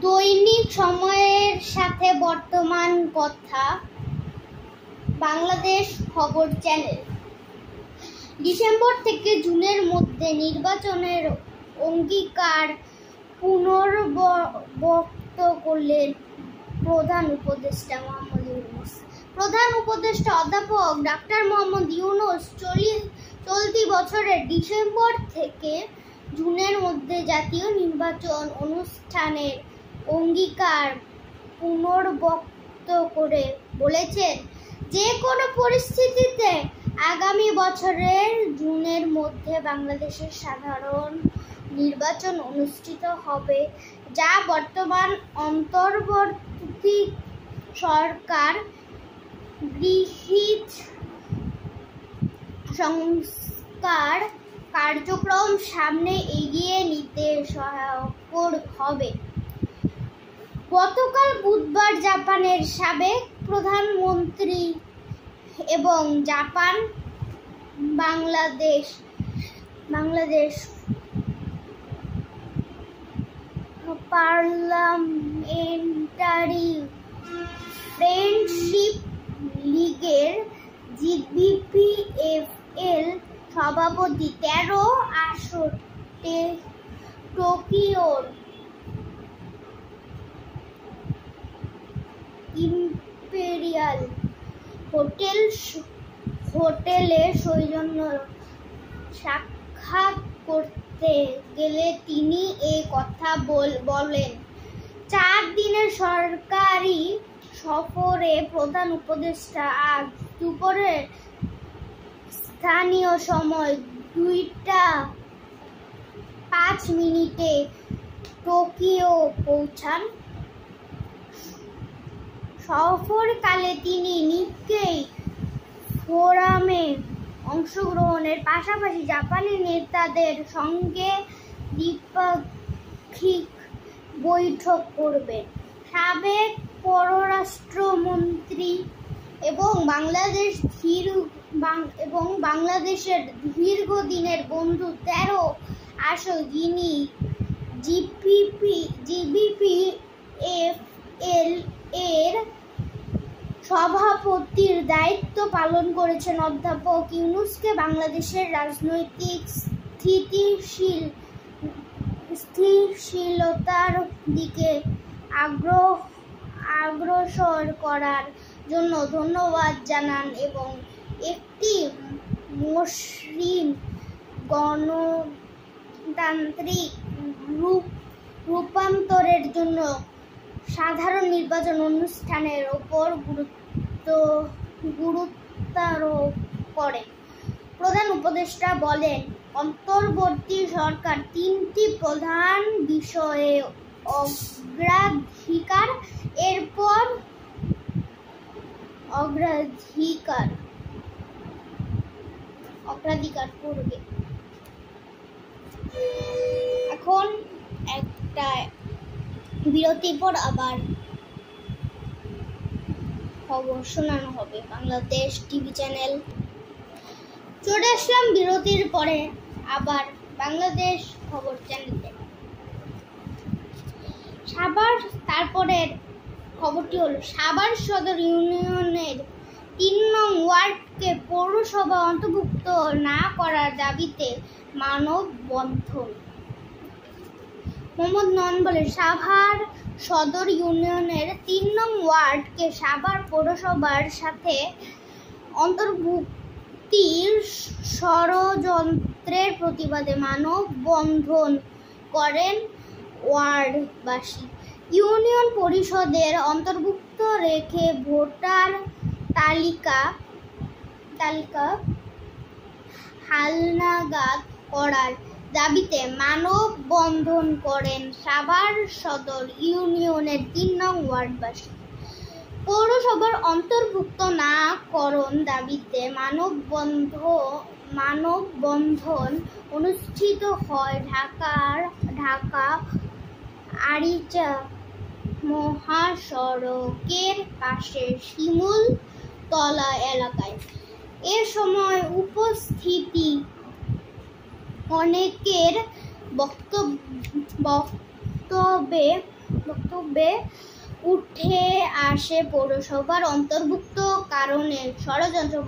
দৈনিক সময়ের সাথে বর্তমান কথা। বাংলাদেশ খবর চ্যানেল। ডিসেম্বর থেকে জুনের মধ্যে নির্বাচনের অঙ্গীকার পুনরাবৃত্ত করলেন প্রধান উপদেষ্টা মোহাম্মদ ইউনূস। প্রধান উপদেষ্টা অধ্যাপক ডাক্তার মোহাম্মদ ইউনূস চলতি বছরের ডিসেম্বর থেকে জুনের মধ্যে জাতীয় নির্বাচন অনুষ্ঠানের অঙ্গীকার পুনরাবৃত্ত করে বলেছেন, যে কোনো পরিস্থিতিতে আগামী বছরের জুনের মধ্যে বাংলাদেশের সাধারণ নির্বাচন অনুষ্ঠিত হবে, যা বর্তমান অন্তর্বর্তী সরকার গৃহীত সংস্কার কার্যক্রম সামনে এগিয়ে নিতে সহায়ক হবে। গতকাল বুধবার জাপানের সাবেক প্রধানমন্ত্রী এবং জাপান বাংলাদেশ পার্লামেন্টারি ফ্রেন্ডশিপ লীগের জিবিপিএফএল সভাপতি 13 আসরে টোকিওর ইম্পেরিয়াল হোটেলে সৌজন্য সাক্ষাৎ করতে গেলে তিনি এই কথা বলেন। 4 দিনের সরকারি সফরে প্রধান উপদেষ্টা আজ দুপুরে স্থানীয় সময় 2টা 5 টোকিও পৌঁছান। সফরকালে তিনি নিক্কেই ফোরামে অংশগ্রহণের পাশাপাশি জাপানি নেতাদের সঙ্গে দ্বিপাক্ষিক বৈঠক করবেন। সাবেক পররাষ্ট্রমন্ত্রী এবং বাংলাদেশের দীর্ঘদিনের বন্ধু 13 আসর যিনি জিবিপিএফএল এর সভাপতির দায়িত্ব পালন করেছেন অধ্যাপক ইউনূসকে বাংলাদেশের রাজনৈতিক স্থিতিশীলতার দিকে অগ্রসর করার জন্য ধন্যবাদ জানান এবং একটি মসৃণ গণতান্ত্রিক রূপান্তরের জন্য সাধারণ নির্বাচন অনুষ্ঠানের উপর গুরুত্বারোপ করেন। প্রধান উপদেষ্টা বলেন, অন্তর্বর্তী সরকার 3টি প্রধান বিষয়ে অগ্রাধিকার করবে। এখন একটা বিরতির পর আবার খবর শোনানো হবে বাংলাদেশ টিভি চ্যানেল। চলে আসলাম বিরতির পরে আবার বাংলাদেশ খবর চ্যানেলে। তারপরের খবরটি হলো, সাভার সদর ইউনিয়নের 3 নং ওয়ার্ডকে পৌরসভা অন্তর্ভুক্ত না করার দাবিতে মানববন্ধন। মোহাম্মদ নন বলেন, সাভার সদর ইউনিয়নের 3 নং ওয়ার্ডকে সাভার পৌরসভার সাথে অন্তর্ভুক্তির ষড়যন্ত্রের প্রতিবাদে মানববন্ধন করেন ওয়ার্ডবাসী। ইউনিয়ন পরিষদের অন্তর্ভুক্ত রেখে ভোটার তালিকা হালনাগাদ করার দাবিতে মানববন্ধন করেন সাভার সদর ইউনিয়নের 3 নং ওয়ার্ডবাসী। পৌরসভার অন্তর্ভুক্ত না করণ দাবিতে মানববন্ধন অনুষ্ঠিত হয় ঢাকা আরিচা মহাসড়কের পাশে শিমুলতলা এলাকায়। এ সময় উপস্থিতি অনেকের বক্তব্যে বক্তব্যে উঠে আসে পৌরসভার অন্তর্ভুক্ত কারণে ষড়যন্ত্র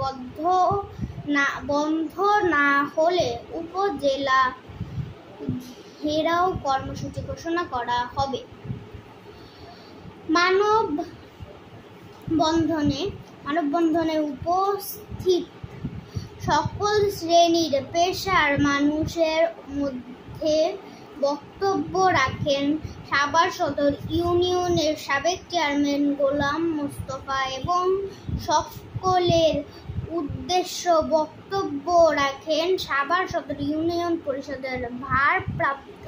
বন্ধ না হলে উপজেলা ঘেরাও কর্মসূচি ঘোষণা করা হবে। মানববন্ধনে উপস্থিত সকল শ্রেণীর পেশার মানুষের মধ্যে বক্তব্য রাখেন সাভার সদর ইউনিয়নের সাবেক চেয়ারম্যান গোলাম মোস্তফা এবং সকলের উদ্দেশ্যে বক্তব্য রাখেন সাভার সদর ইউনিয়ন পরিষদের ভারপ্রাপ্ত